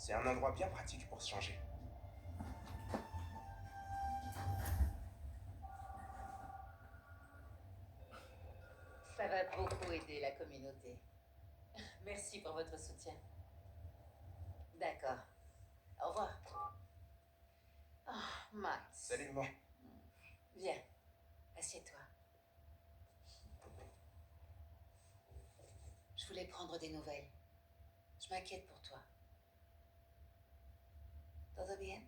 C'est un endroit bien pratique pour se changer. Ça va beaucoup aider la communauté. Merci pour votre soutien. D'accord. Au revoir. Ah, Max. Salut, moi. Viens, assieds-toi. Je voulais prendre des nouvelles. Je m'inquiète pour toi. Todo bien?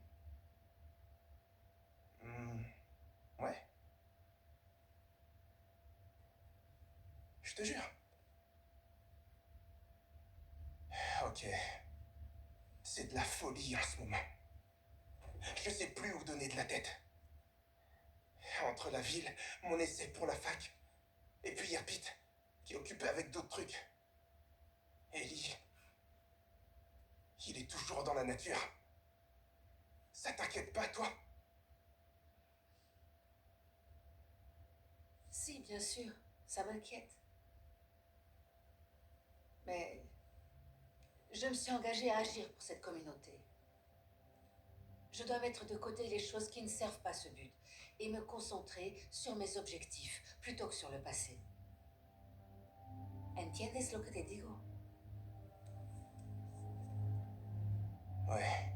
Ouais. Je te jure. Ok. C'est de la folie en ce moment. Je sais plus où donner de la tête. Entre la ville, mon essai pour la fac, et puis y a Pete, qui est occupé avec d'autres trucs. Ellie, il est toujours dans la nature. Ça t'inquiète pas, toi? Si, bien sûr, ça m'inquiète. Mais je me suis engagée à agir pour cette communauté. Je dois mettre de côté les choses qui ne servent pas ce but et me concentrer sur mes objectifs plutôt que sur le passé. ¿Entiendes lo que te digo? Ouais.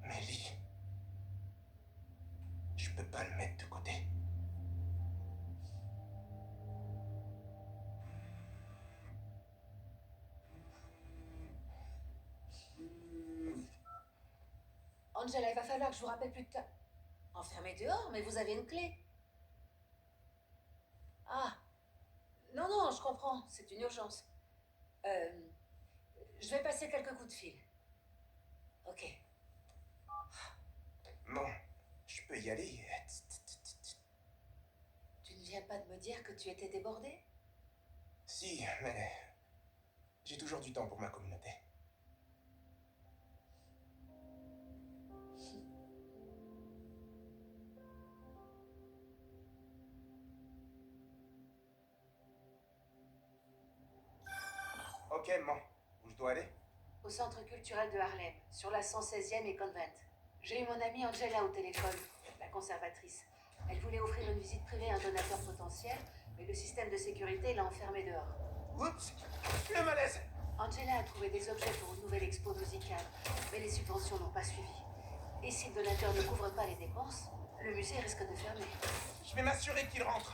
Mais Lee, je peux pas le mettre de côté. Angela, il va falloir que je vous rappelle plus tard. Enfermé dehors, mais vous avez une clé. Ah, non, non, je comprends, c'est une urgence. Je vais passer quelques coups de fil. Ok. Bon, je peux y aller. Tu ne viens pas de me dire que tu étais débordé? Si, mais j'ai toujours du temps pour ma communauté. Ok, maman. Où je dois aller? Au centre culturel de Harlem, sur la 116e et Convent. J'ai eu mon amie Angela au téléphone, la conservatrice. Elle voulait offrir une visite privée à un donateur potentiel, mais le système de sécurité l'a enfermée dehors. Oups! Le malaise! Angela a trouvé des objets pour une nouvelle expo musicale, mais les subventions n'ont pas suivi. Et si le donateur ne couvre pas les dépenses, le musée risque de fermer. Je vais m'assurer qu'il rentre.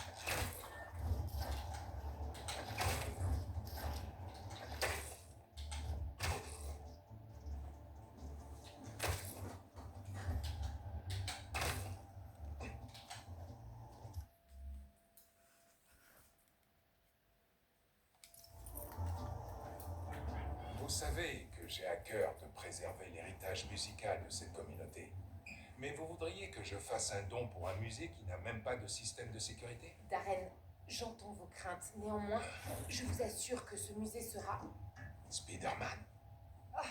Vous savez que j'ai à cœur de préserver l'héritage musical de cette communauté. Mais vous voudriez que je fasse un don pour un musée qui n'a même pas de système de sécurité? Darren, j'entends vos craintes. Néanmoins, je vous assure que ce musée sera... Spider-Man? Ah,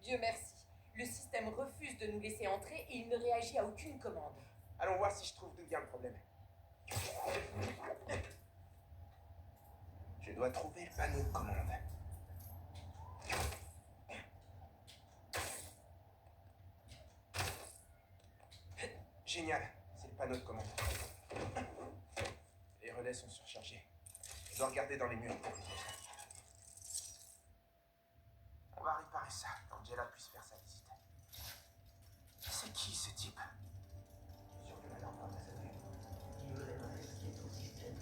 Dieu merci. Le système refuse de nous laisser entrer et il ne réagit à aucune commande. Allons voir si je trouve d'où vient le problème. Je dois trouver le panneau de commande. Génial, c'est le panneau de commande. Les relais sont surchargés. Je dois regarder dans les murs. On va réparer ça, qu'Angela puisse faire sa visite. C'est qui ce type? Sûr que la lampe va pas s'allumer. Il voudrait pas risquer ton système.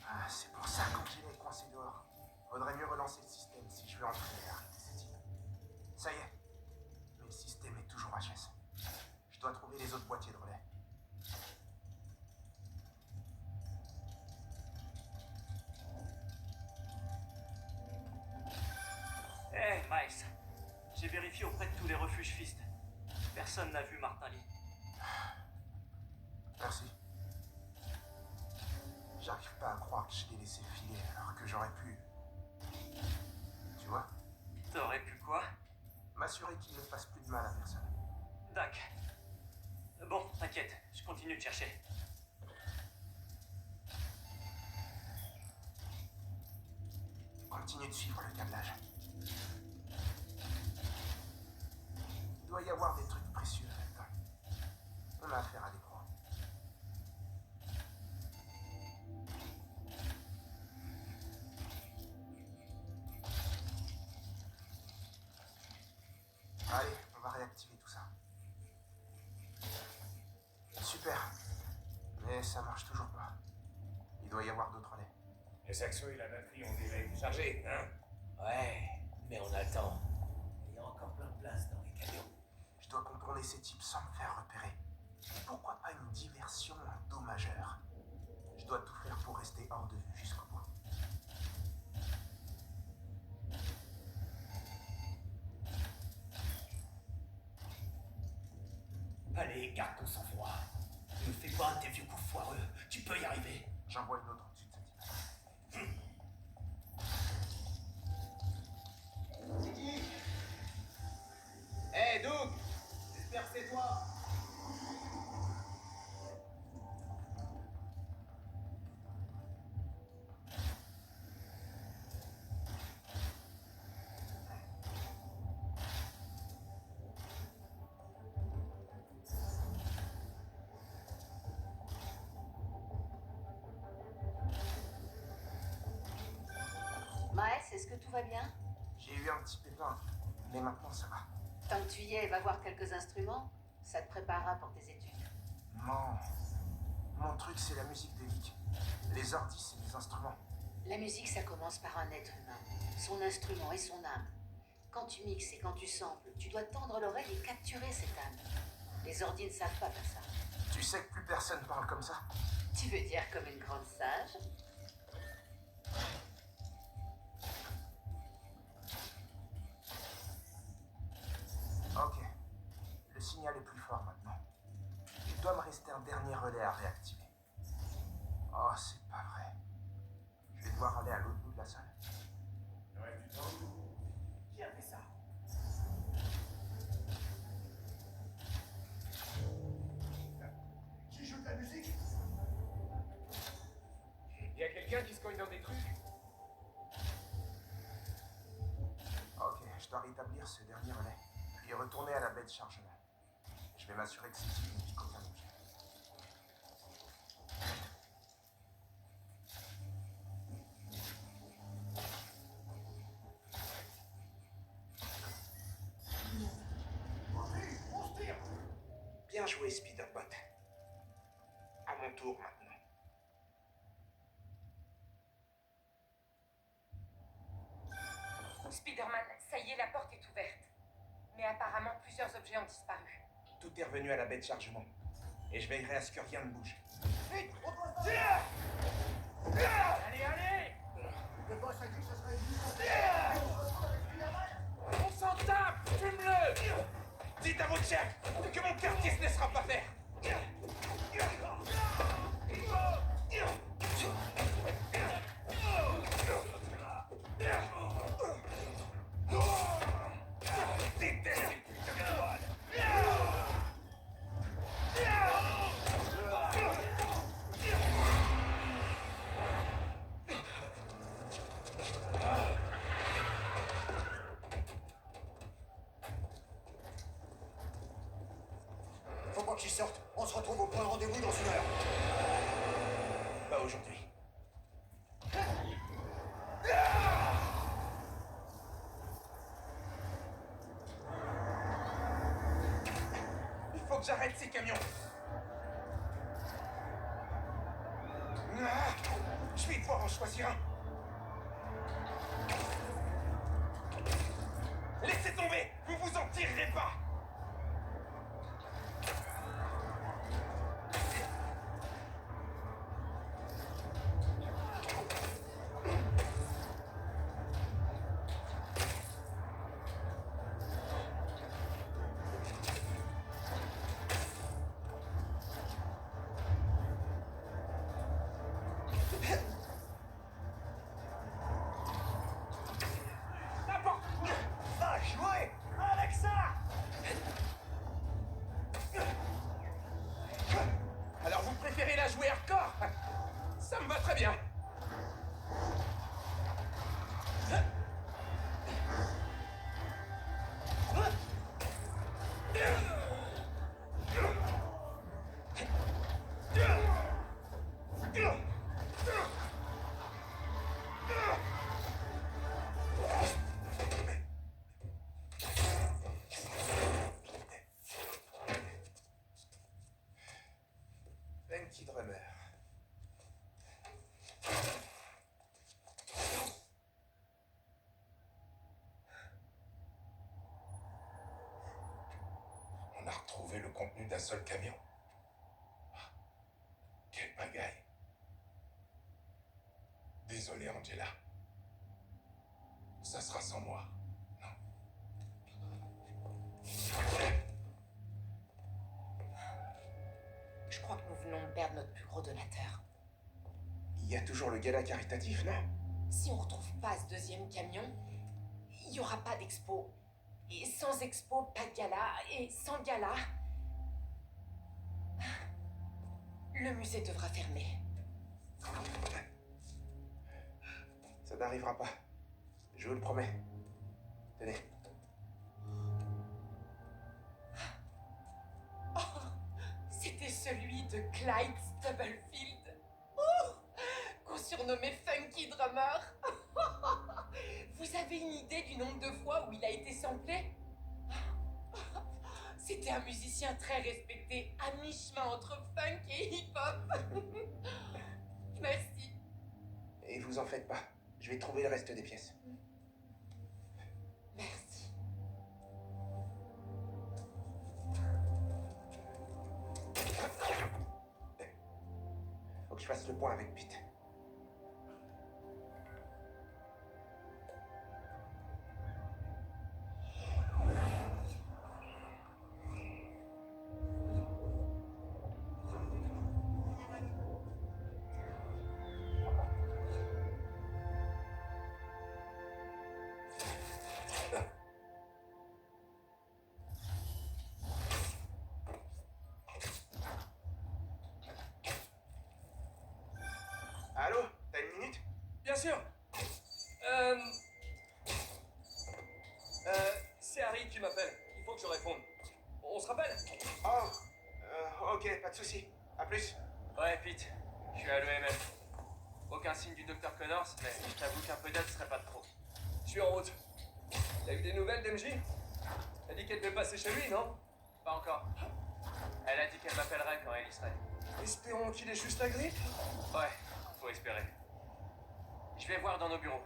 Ah, c'est pour ça qu'Angela est coincée dehors. Faudrait mieux relancer le système si je veux entrer et arrêter ce type. Ça y est. Mais le système est toujours HS. Je dois trouver les autres boîtiers de relais. Hé, Miles. J'ai vérifié auprès de tous les refuges Fist. Personne n'a vu Martin Lee. Merci. J'arrive pas à croire que je l'ai laissé filer alors que j'aurais pu... Tu vois? T'aurais pu quoi? M'assurer qu'il ne fasse plus de mal à personne. Dac. Bon, t'inquiète, je continue de chercher. Allez, on va réactiver tout ça. Super. Mais ça marche toujours pas. Il doit y avoir d'autres relais. Le saxo et la batterie ont déjà été chargés, hein? Ouais, mais on attend. Il y a encore plein de place dans les camions. Je dois contourner ces types sans me faire repérer. Pourquoi pas une diversion en do majeur? Je dois tout faire pour rester hors de vue jusqu'au bout. Allez, garde ton sang-froid. Ne fais pas un de tes vieux coups foireux. Tu peux y arriver. J'envoie une autre au-dessus de ce type. C'est qui? Hé, Doug! J'espère que c'est toi! Miles, est-ce que tout va bien? J'ai eu un petit pépin, mais maintenant ça va. Tant que tu y es, va voir quelques instruments. Ça te préparera pour tes études. Non. Mon truc, c'est la musique des geeks. Les ordis, c'est des instruments. La musique, ça commence par un être humain, son instrument et son âme. Quand tu mixes et quand tu samples, tu dois tendre l'oreille et capturer cette âme. Les ordis ne savent pas faire ça. Tu sais que plus personne parle comme ça. Tu veux dire comme une grande sage? Ok. Le signal est plus fort maintenant. Il doit me rester un dernier relais à réactiver. Oh, c'est pas vrai. Je vais devoir aller à l'autre bout de la salle. Il reste du temps. Qui a fait ça? Qui joue de la musique? Il y a quelqu'un qui se cogne dans des trucs? Ok, je dois rétablir ce dernier relais. Puis retourner à la baie de chargement. Je vais m'assurer que c'est une pique aucun objet. On se tire! Bien joué, Spiderbot. À mon tour maintenant. Spider-Man, ça y est, la porte est ouverte. Mais apparemment, plusieurs objets ont disparu. Tout est revenu à la baie de chargement. Et je veillerai à ce que rien ne bouge. Vite! On doit se battre! Allez, allez! Le boss a dit que ce serait une On s'en tape! Fume-le! Dites à votre chef que mon quartier se laissera pas faire! Faut pas qu'il sorte. On se retrouve au point de rendez-vous dans une heure. Pas aujourd'hui. Il faut que j'arrête ces camions. Ah, je vais devoir en choisir un. Laissez tomber, vous vous en tirerez pas. retrouver le contenu d'un seul camion. Ah, quelle pagaille. Désolé, Angela. Ça sera sans moi. Je crois que nous venons de perdre notre plus gros donateur. Il y a toujours le gala caritatif, non? Si on retrouve pas ce deuxième camion, il n'y aura pas d'expo. Et sans expo, pas de gala. Et sans gala, le musée devra fermer. Ça n'arrivera pas. Je vous le promets. Tenez. C'était celui de Clyde Stubblefield. Oh, qu'on surnommait Funky Drummer. Vous avez une idée du nombre de fois où il a été samplé? C'était un musicien très respecté, à mi-chemin entre funk et hip-hop. Merci. Et vous en faites pas. Je vais trouver le reste des pièces. Merci. Faut que je fasse le point avec Pete. Allô? T'as une minute? Bien sûr. C'est Harry qui m'appelle. Il faut que je réponde. On se rappelle? Oh, ok, pas de souci. À plus. Ouais, Pete, je suis à l'EMF. Aucun signe du docteur Connors, mais je t'avoue qu'un peu d'aide serait pas de trop. Je suis en route. T'as eu des nouvelles d'MJ? Elle dit qu'elle devait passer chez lui, non? Pas encore. Elle a dit qu'elle m'appellerait quand elle y serait. Espérons qu'il est juste la grippe. Ouais, faut espérer. Je vais voir dans nos bureaux.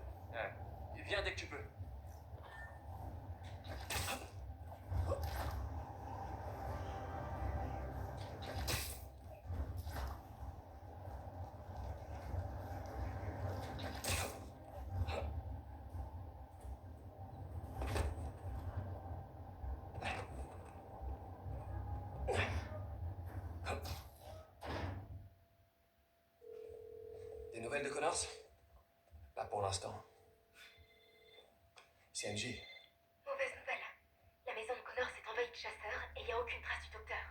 Viens dès que tu peux. Des nouvelles de Connors? Pas pour l'instant. C'est MJ. Mauvaise nouvelle. La maison de Connors est envahie de chasseurs et il n'y a aucune trace du docteur.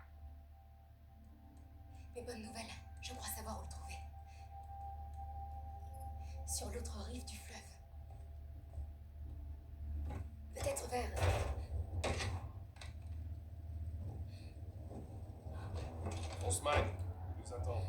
Mais bonne nouvelle, je crois savoir où le trouver. Sur l'autre rive du fleuve. Peut-être vers... Osman, nous attend.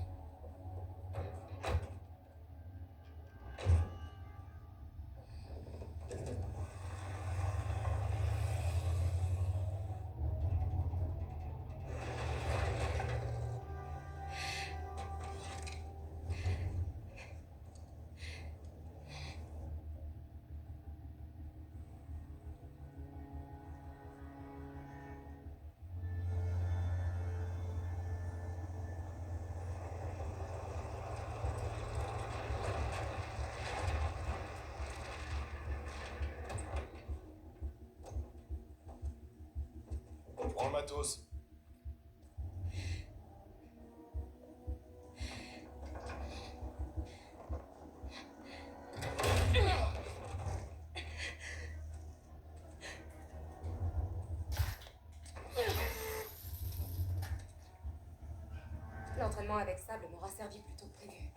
On prend le matos. L'entraînement avec sable m'aura servi plus tôt que prévu.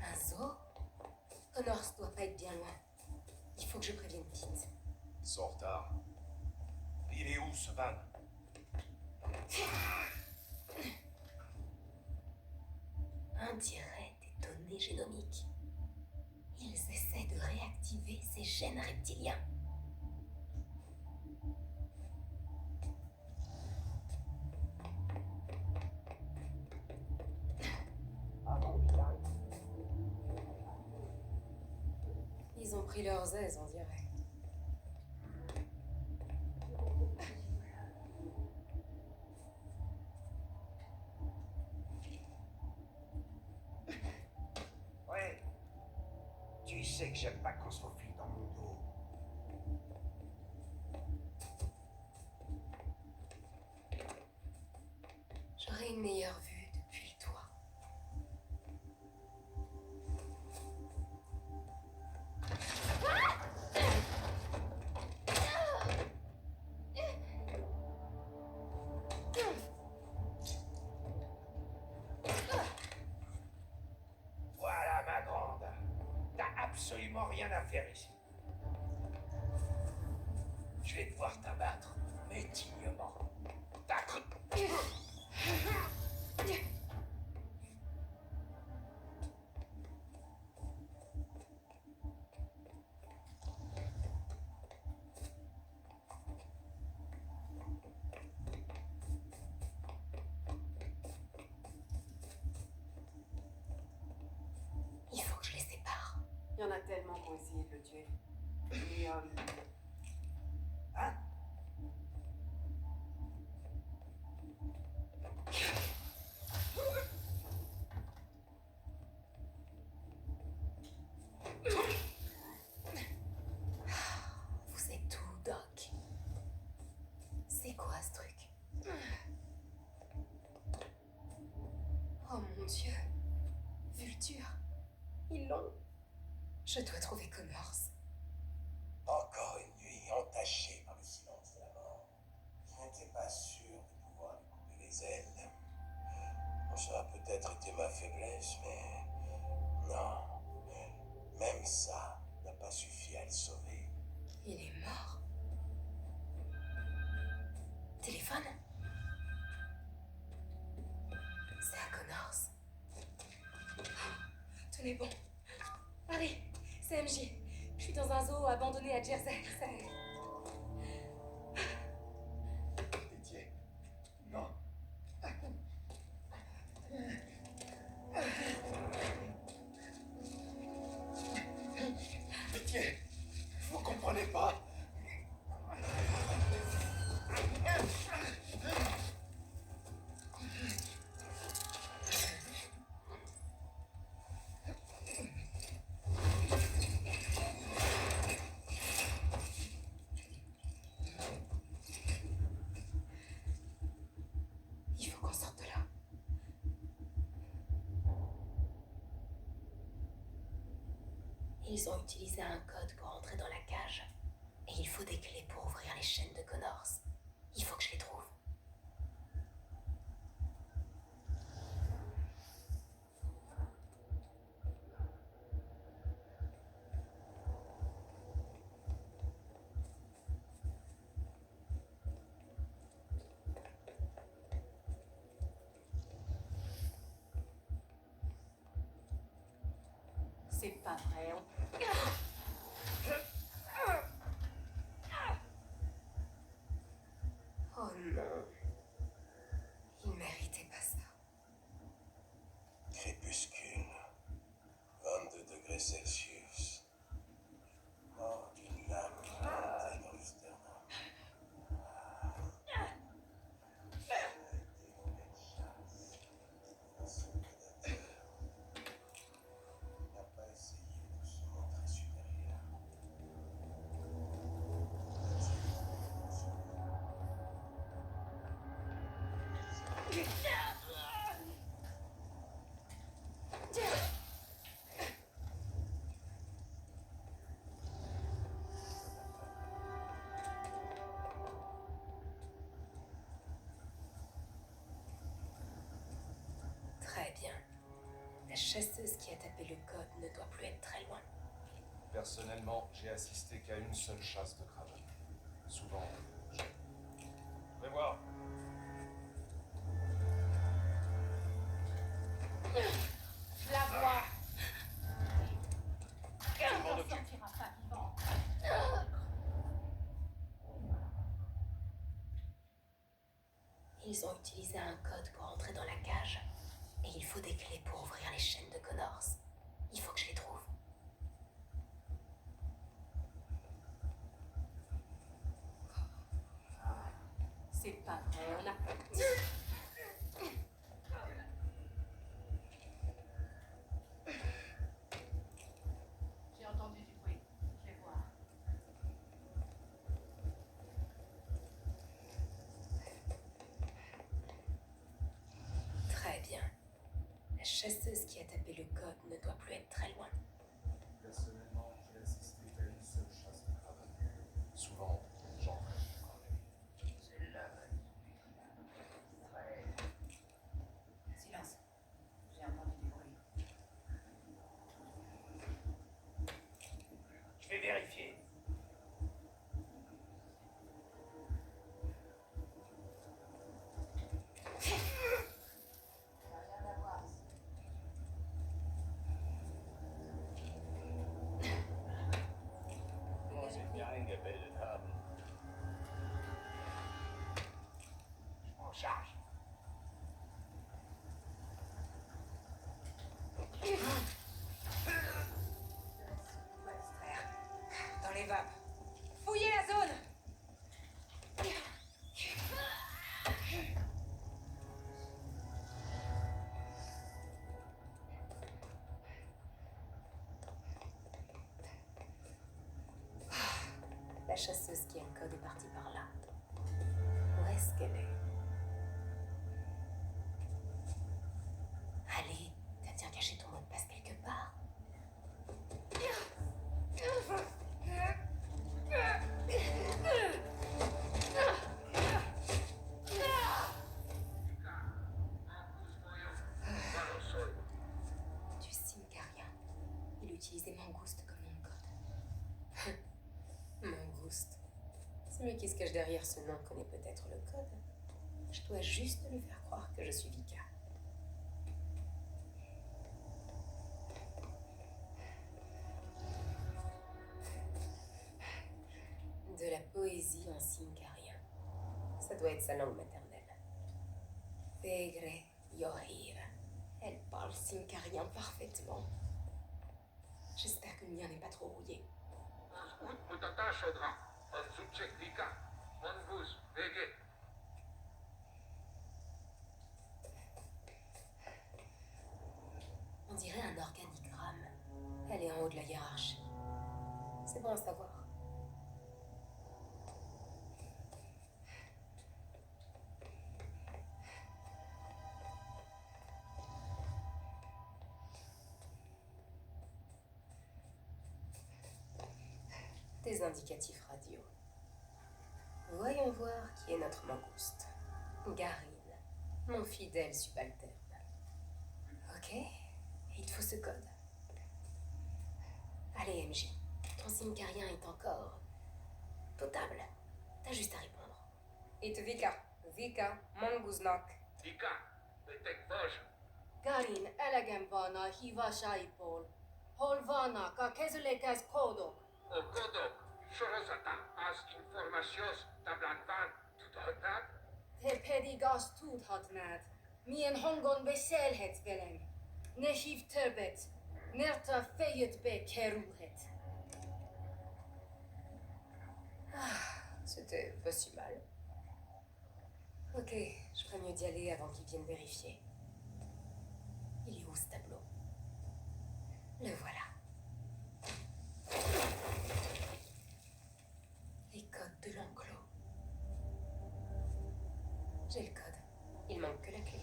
Un zoo? Connors doit pas être bien loin. Il faut que je prévienne Pete. Ils sont en retard. Il est où, ce van? On dirait des données génomiques. Ils essaient de réactiver ces gènes reptiliens. Ils ont pris leurs aises, on dirait. sais que j'aime pas qu'on se faufile dans mon dos. J'aurais une meilleure vue depuis le toit. Voilà, ma grande. T'as absolument rien à faire ici. Je vais devoir t'abattre, mais dignement. Tac. Il faut que je les sépare. Il y en a tellement qui ont essayé de le tuer. Et, Hein? Vous êtes où, Doc? C'est quoi ce truc? Oh mon Dieu. Vulture. Ils l'ont. Je dois trouver Connors. Encore une nuit entachée par le silence de la mort. Je n'étais pas sûr de pouvoir lui couper les ailes. Bon, ça a peut-être été ma faiblesse, mais non. Même ça n'a pas suffi à le sauver. Il est mort. Téléphone? C'est à Connors. Tenez bon. Harry, c'est MJ. Je suis dans un zoo abandonné à Jersey. C'est... Pitié. Non. Pitié. Vous comprenez pas. Il faut qu'on sorte de là. Ils ont utilisé un code pour entrer dans la cage. Et il faut des clés pour ouvrir les chaînes de Connors. Il faut que je les trouve. c'est pas vrai. Oh non. Il méritait pas ça. Crépuscule. 22 degrés Celsius. Mort d'une lame plantée dans le sternum. Ça a été une belle chasse. Un seul prédateur. Il n'a pas essayé de se montrer supérieur. Très bien. La chasseuse qui a tapé le code ne doit plus être très loin. Personnellement, j'ai assisté qu'à une seule chasse de crabe. Souvent, je... Fais voir. Je la vois. Je m'en Elle occupe. sortira pas vivante. Ils ont utilisé un code pour entrer dans la cage. Et il faut des clés pour ouvrir les chaînes de Connors. Il faut que je les trouve. C'est pas vrai, on a... J'ai entendu chasseuse qui a tapé le code ne doit plus être très loin. Personnellement, j'ai assisté qu'à une seule chasse de cravate. Souvent, j'en rêve quand même. Silence. J'ai entendu du bruit. Je vais vérifier. Ça n'a rien à voir ici. Oh, c'est bien une belle dame. Je m'en charge. On va distraire. Dans les vapes. Fouillez la zone! La chasseuse qui a le code est partie par là. Où est-ce qu'elle est? Allez, t'as bien caché ton mot de passe quelque part. Du Sincarien. Il utilisait Mangouste comme nom de code. Mangouste. Celui qui se cache derrière ce nom connaît peut-être le code. Je dois juste lui faire croire que je suis Vika. De la poésie en sincarien. Ça doit être sa langue maternelle. Tegre Yohir. Elle parle sincarien parfaitement. J'espère que le mien n'est pas trop rouillé. On dirait un organigramme. Elle est en haut de la hiérarchie. C'est bon à savoir. Des indicatifs radio. Voyons voir qui est notre mangouste. Garine, mon fidèle subalterne. Ok, il te faut ce code. Allez, MJ, ton sincarien est encore potable. T'as juste à répondre. It Vika. Vika, mangouznok. Garin elegem van a hívásáiból. Hol vannak a kezülékhez kódok? Te pedig azt tudhatnád, milyen hangon beszélhetsz velem. Ne hívj többet, mert a fejedbe kerülhet. C'était pas si mal. Ok, je ferais mieux d'y aller avant qu'ils viennent vérifier. Il est où ce tableau? Le voilà. Les codes de l'enclos. J'ai le code. Il manque que la clé.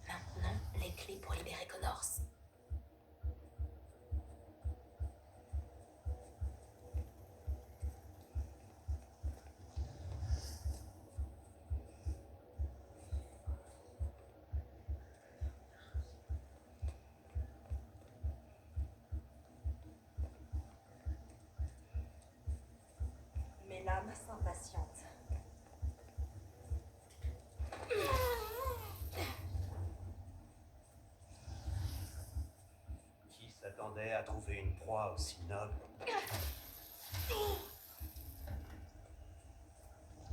Maintenant, les clés pour libérer Connors. Mes lames s'impatientent. Qui s'attendait à trouver une proie aussi noble?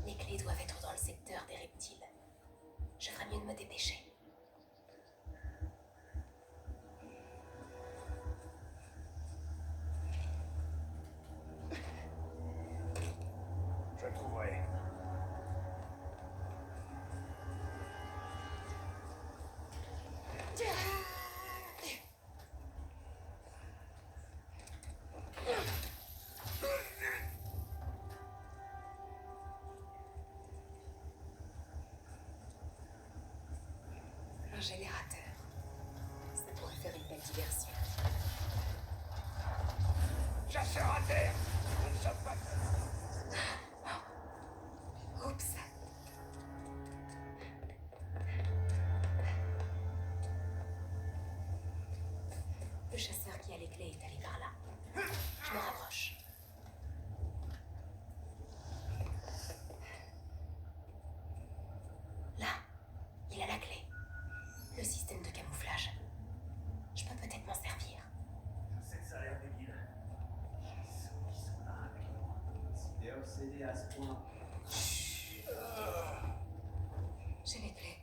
Les clés doivent être dans le secteur des reptiles. Je ferais mieux de me dépêcher. Je le trouverai. générateur. Ça pourrait faire une belle diversion. Chasseur à terre! Nous ne sommes pas... Oups. Le chasseur qui a les clés est allé par là. Je me rapproche. Là, il a la clé. Le système de camouflage. Je peux peut-être m'en servir. C'est ça l'air débile. Ils sont là avec moi. S'il est obsédé à ce point. J'ai les clés.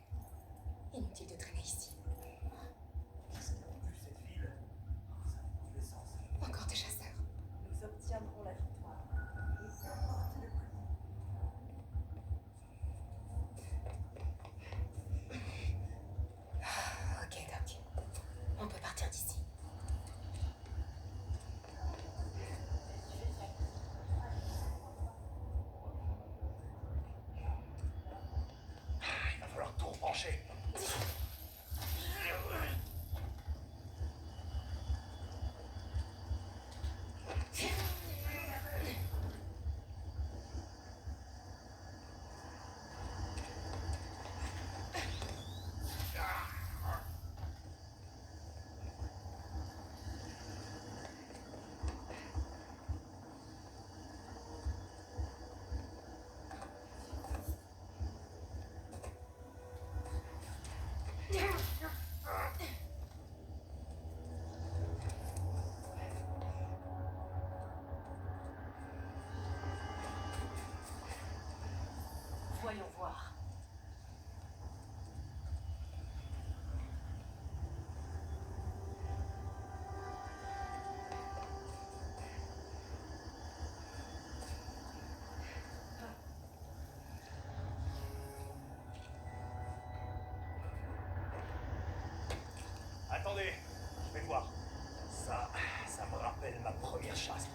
Inutile de traîner ici. Qu'est-ce qui a rendu cette ville? Ça va dans tous les sens. Encore des chasseurs. Nous obtiendrons la victoire. Et qu'importe le prix. Ok, Doc. On peut partir d'ici. Il va falloir tout rebrancher. Voyons voir. Attendez, je vais voir. Ça me rappelle ma première chasse.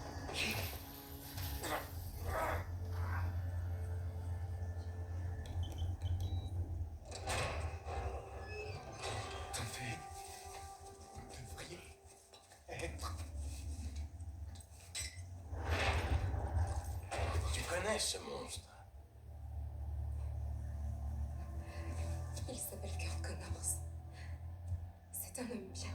Devriez être. Tu connais ce monstre? Il s'appelle Kurt Connors. C'est un homme bien.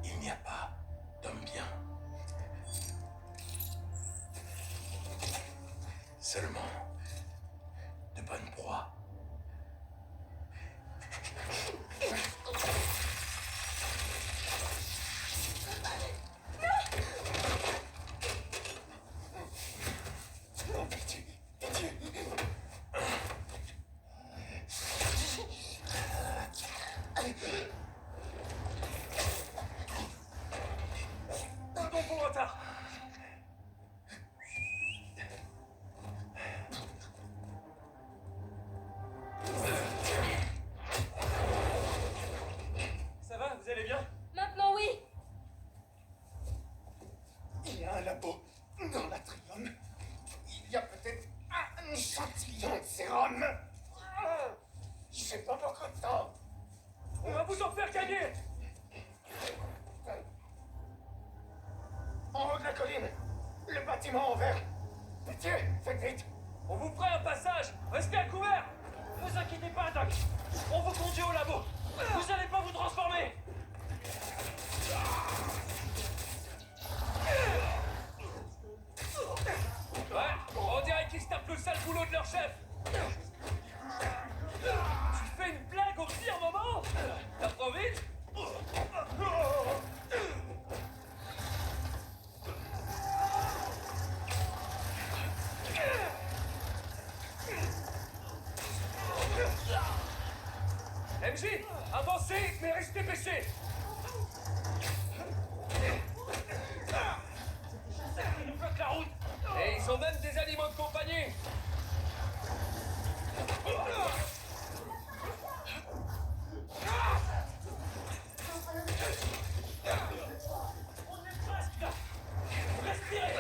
Il n'y a pas d'homme bien. Seulement de bonnes proies. Non, pitié, pitié. Pardon pour le retard. Ça va, vous allez bien? Maintenant, oui! Il y a un labo dans l'atrium. Il y a peut-être un échantillon de sérum. J'ai pas beaucoup de temps. On va vous en faire gagner! En haut de la colline, le bâtiment en verre. Pitié, faites vite. On vous fera un passage! Restez à couvert! Vous inquiétez pas, Doc! On vous conduit au labo! Vous allez pas vous transformer! Ouais, on dirait qu'ils se tapent le sale boulot de leur chef! Tu fais une blague au pire moment? T'as trop vite? MJ, avancez, mais restez baissés! Ils nous bloquent la route! Et ils ont même des animaux de compagnie! On est presque là! Respirez!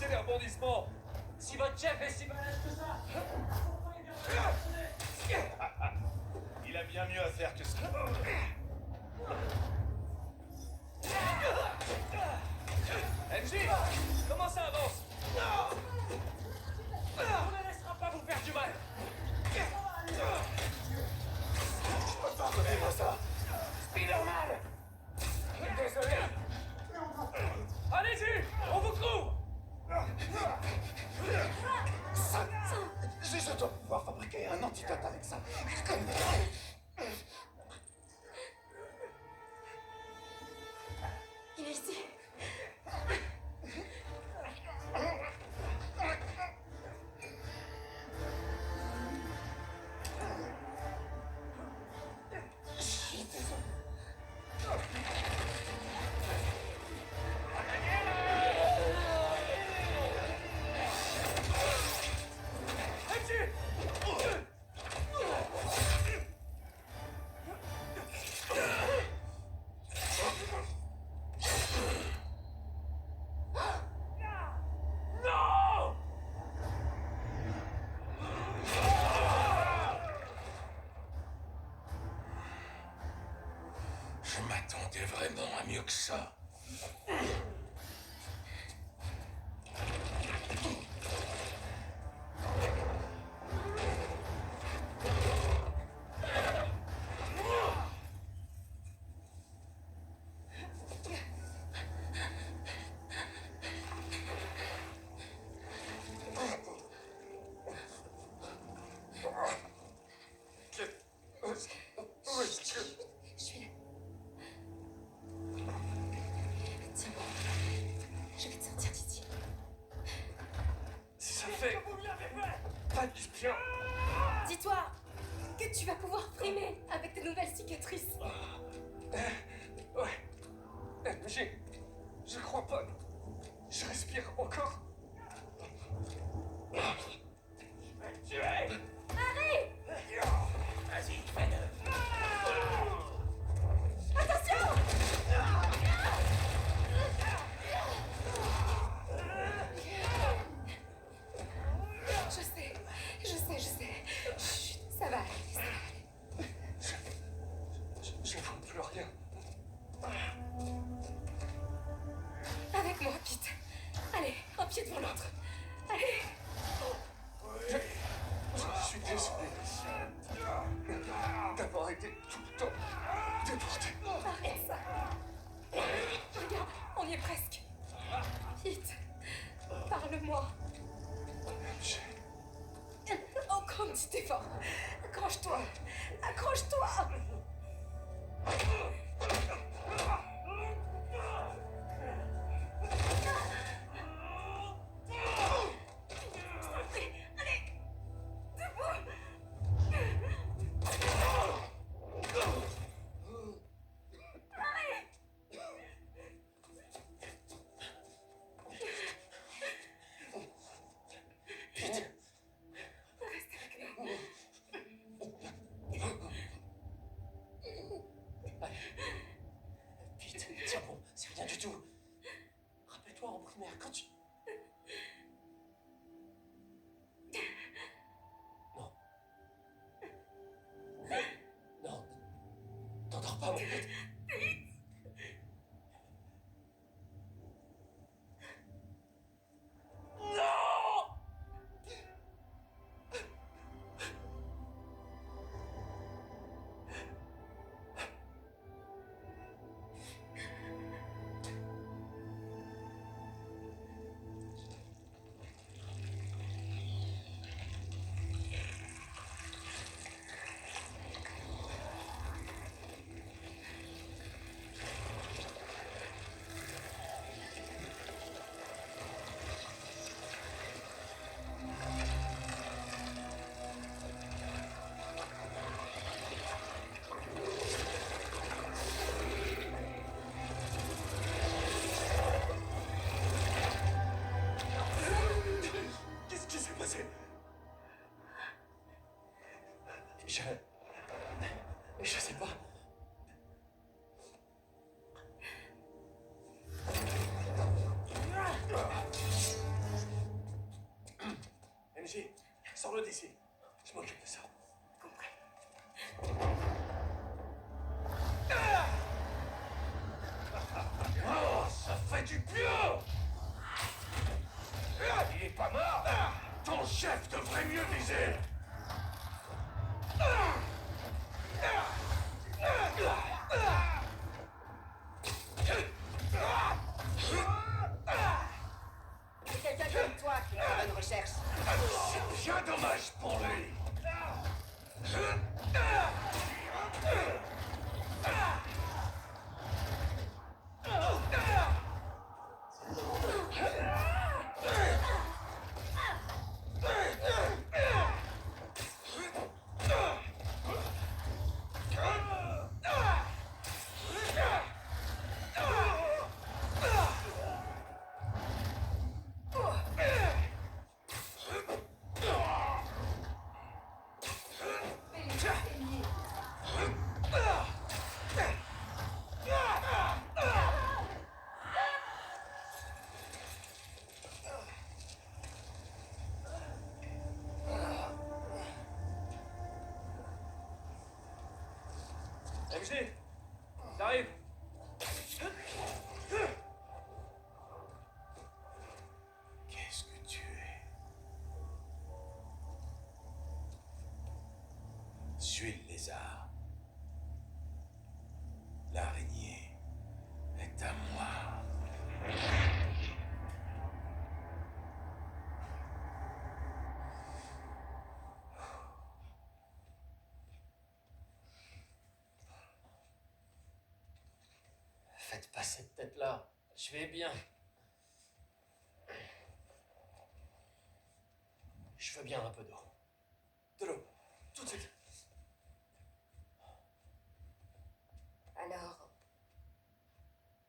ralentissaient les rebondissements. Si votre chef est si balèze que ça, pourquoi il vient de Il a bien mieux à faire que ça. MJ, comment ça avance? On ne laissera pas vous faire du mal. Donnez-moi ça. Spider-Man! Désolé. Allez-y, on vous couvre. Je dois pouvoir fabriquer un antidote avec ça. Il est ici. Je m'attendais vraiment à mieux que ça. Je suis là. Tiens-moi. Je vais te sortir d'ici. Ça fait pas du bien. Dis-toi que tu vas pouvoir frimer avec tes nouvelles cicatrices. Ouais. Je crois pas. Je respire encore. Je vais te tuer. Harry! Vas-y, fais-le. Attention! Je sais. Chut, ça va aller, ça va aller. Je ne vois plus rien. Avec moi, Pete. Allez, au pied Sors-le d'ici. Je m'occupe de ça. Compris. Oh, ça fait du bien! Il est pas mort! Ton chef devrait mieux viser! C'est quelqu'un comme toi qui est en bonne recherche. C'est bien dommage pour lui! MJ, j'arrive. Qu'est-ce que tu es? Suis le lézard. L'araignée est à moi. Faites pas cette tête-là. Je vais bien. Je veux bien un peu d'eau. De l'eau, tout de suite. Alors,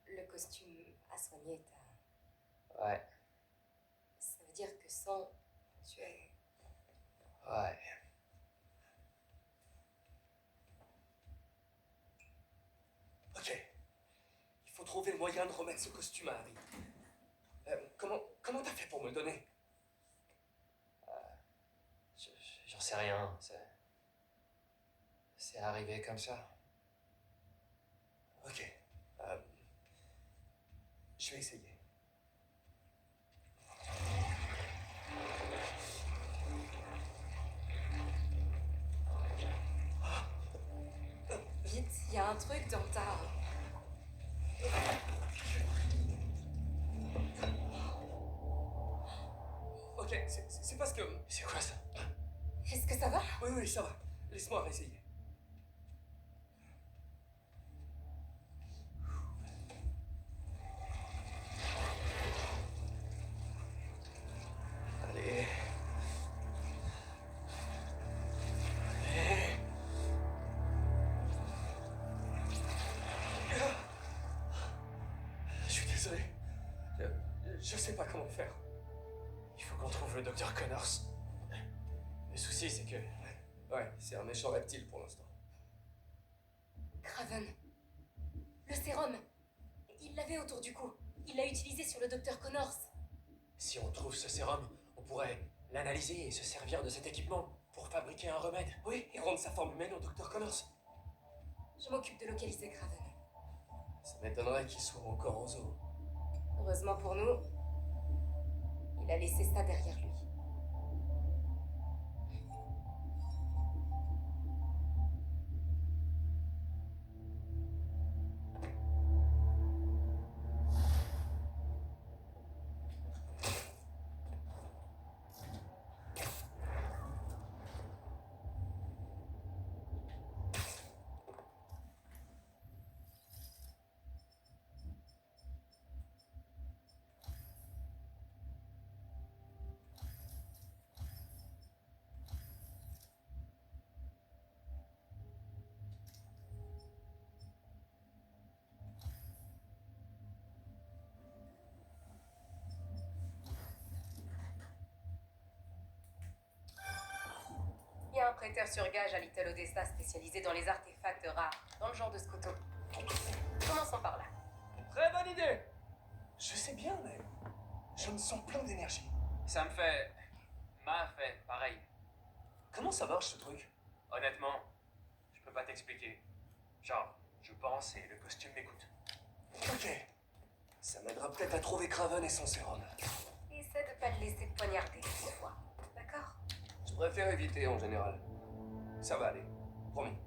le costume à soigner t'a... Ouais, Ça veut dire que sans, tu es... ouais. Ok. Il faut trouver le moyen de remettre ce costume à Harry. Comment t'as fait pour me le donner? J'en sais rien. C'est arrivé comme ça. Ok. Je vais essayer. Vite, il y a un truc dans ta... Ok, c'est parce que... C'est quoi ça? Est-ce que ça va? Oui, ça va. Laisse-moi essayer. Allez. Je suis désolé. Je sais pas comment faire. Il faut qu'on trouve le docteur Connors. Le souci, c'est que... Ouais, c'est un méchant reptile pour l'instant. Craven. Le sérum. Il l'avait autour du cou. Il l'a utilisé sur le docteur Connors. Si on trouve ce sérum, on pourrait l'analyser et se servir de cet équipement pour fabriquer un remède. Oui, et rendre sa forme humaine au docteur Connors. Je m'occupe de localiser Craven. Ça m'étonnerait qu'il soit encore aux eaux. Heureusement pour nous, il a laissé ça derrière lui. Il y a un prêteur sur gage à Little Odessa spécialisé dans les artefacts rares, dans le genre de Scoto. Commençons par là. Très bonne idée! Je sais bien, mais je me sens plein d'énergie. M'a fait pareil. Comment ça marche ce truc? Honnêtement, je peux pas t'expliquer. Genre, je pense et le costume m'écoute. Ok. Ça m'aidera peut-être à trouver Craven et son sérum. Essaie de pas le laisser te poignarder cette fois. D'accord? Je préfère éviter en général. Ça va aller, promis.